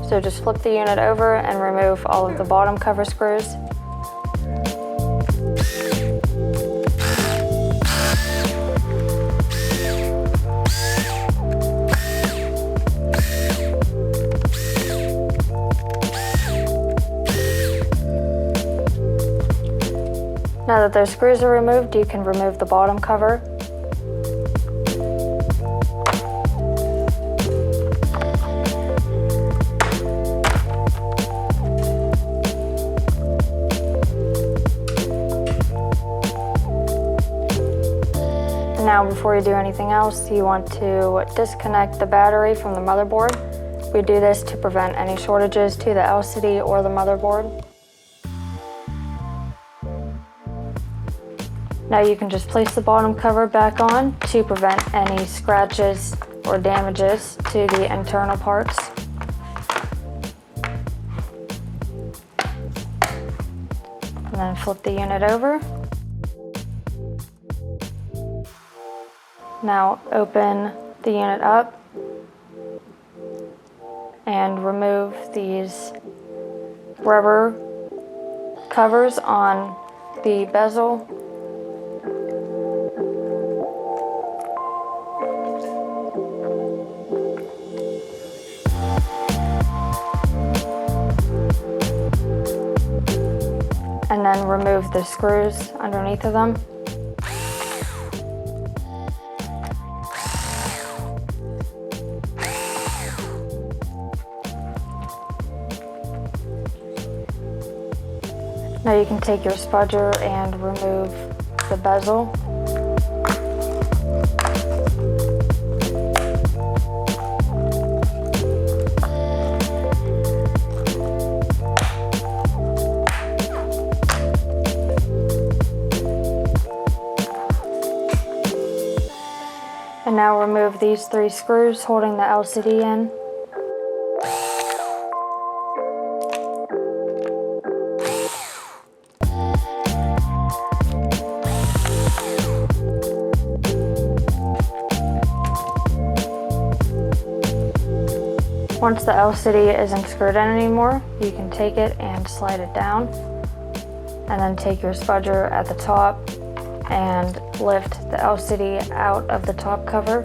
So just flip the unit over and remove all of the bottom cover screws. Now that those screws are removed, you can remove the bottom cover. Now before you do anything else, you want to disconnect the battery from the motherboard. We do this to prevent any shortages to the LCD or the motherboard. Now you can just place the bottom cover back on to prevent any scratches or damages to the internal parts. And then flip the unit over. Now open the unit up and remove these rubber covers on the bezel. And then remove the screws underneath of them. Now you can take your spudger and remove the bezel. And now remove these 3 screws holding the LCD in. Once the LCD isn't screwed in anymore, you can take it and slide it down, and then take your spudger at the top and lift the LCD out of the top cover.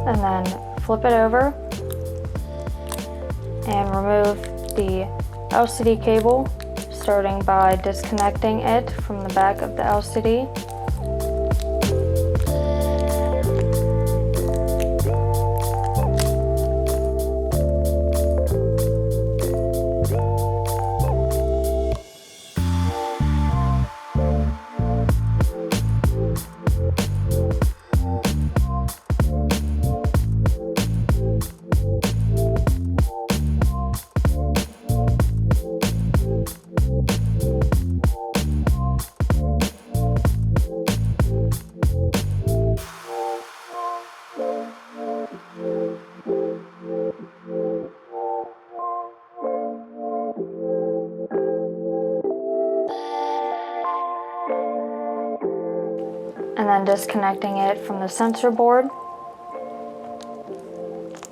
And then flip it over and remove the LCD cable, starting by disconnecting it from the back of the LCD. And then disconnecting it from the sensor board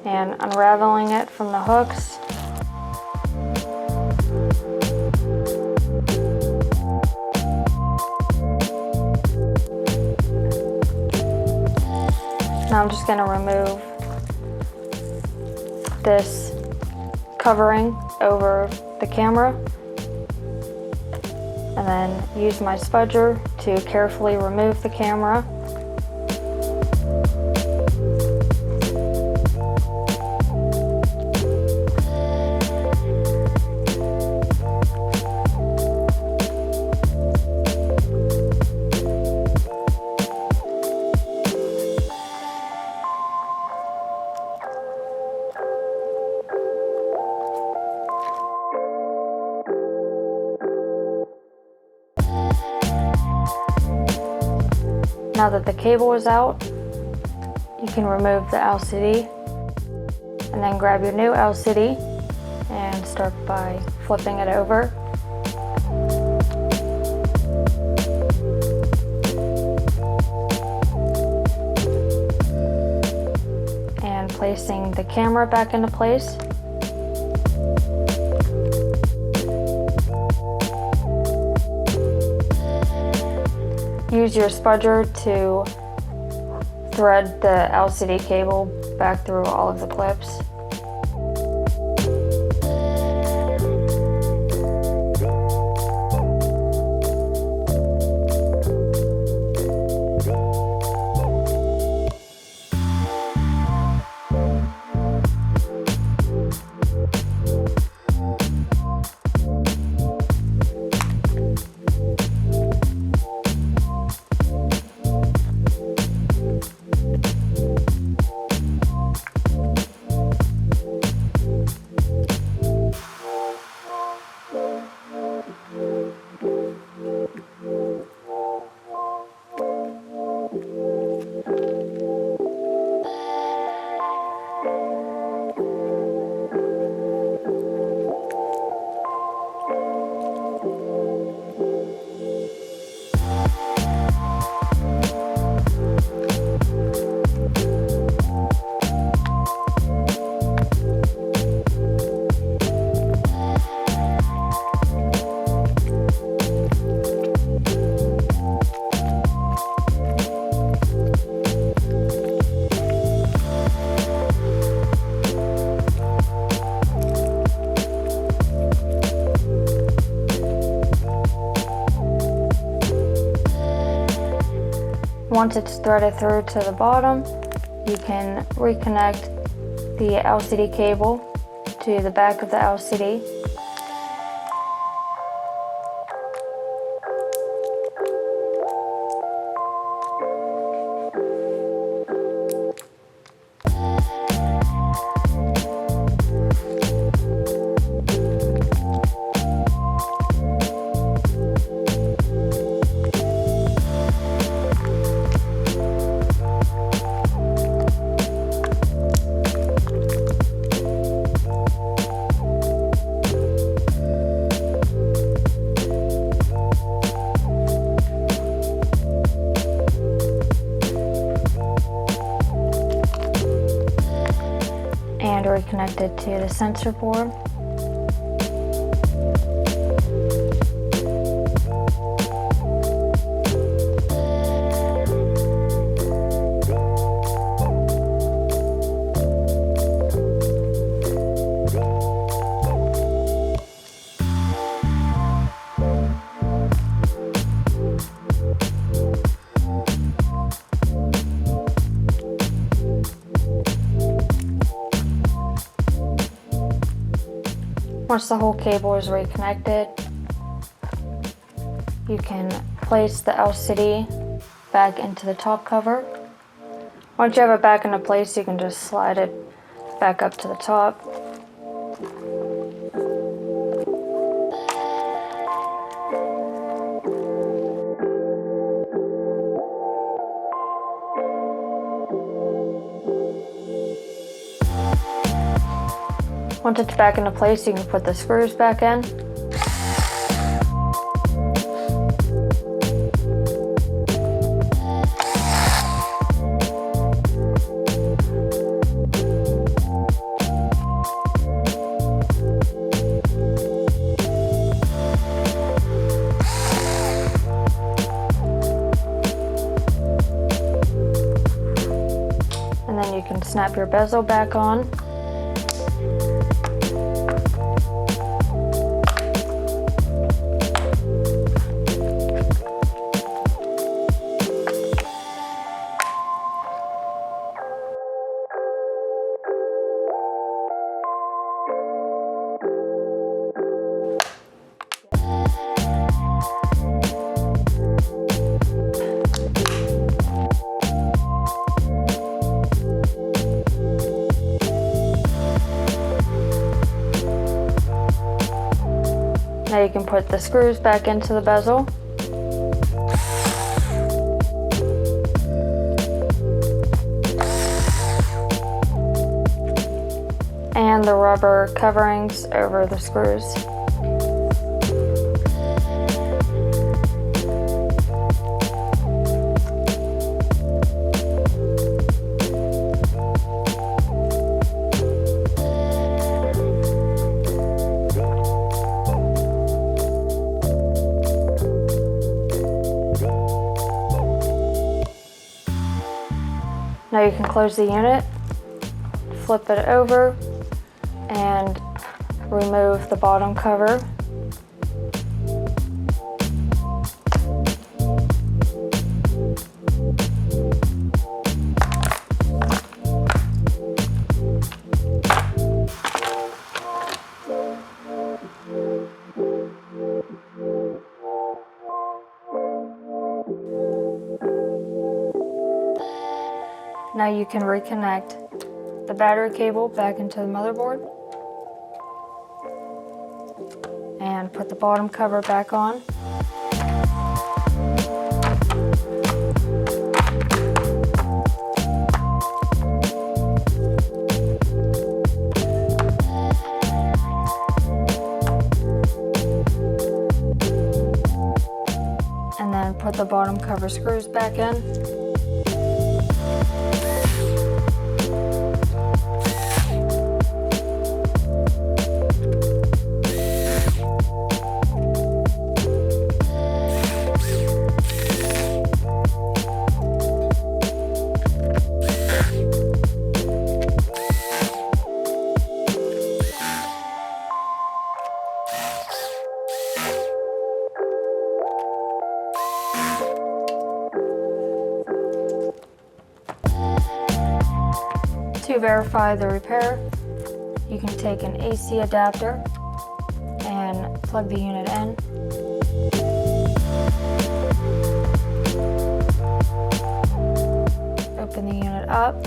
and unraveling it from the hooks. Now I'm just going to remove this covering over the camera, and then use my spudger to carefully remove the camera. Now that the cable is out, you can remove the LCD and then grab your new LCD and start by flipping it over. placing the camera back into place. Use your spudger to thread the LCD cable back through all of the clips. Once it's threaded through to the bottom, you can reconnect the LCD cable to the back of the LCD. And reconnect it to the sensor board. Once the whole cable is reconnected, you can place the LCD back into the top cover. Once you have it back into place, you can just slide it back up to the top. Once it's back into place, you can put the screws back in. And then you can snap your bezel back on. Now you can put the screws back into the bezel. And the rubber coverings over the screws. Now you can close the unit, flip it over, and remove the bottom cover. Now you can reconnect the battery cable back into the motherboard and put the bottom cover back on. And then put the bottom cover screws back in. To verify the repair, you can take an AC adapter and plug the unit in. Open the unit up.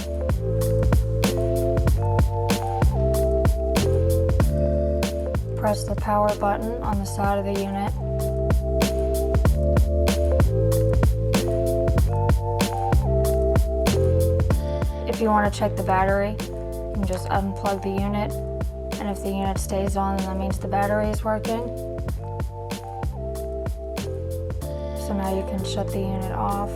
Press the power button on the side of the unit. If you want to check the battery, you can just unplug the unit, and if the unit stays on, then that means the battery is working. So now you can shut the unit off.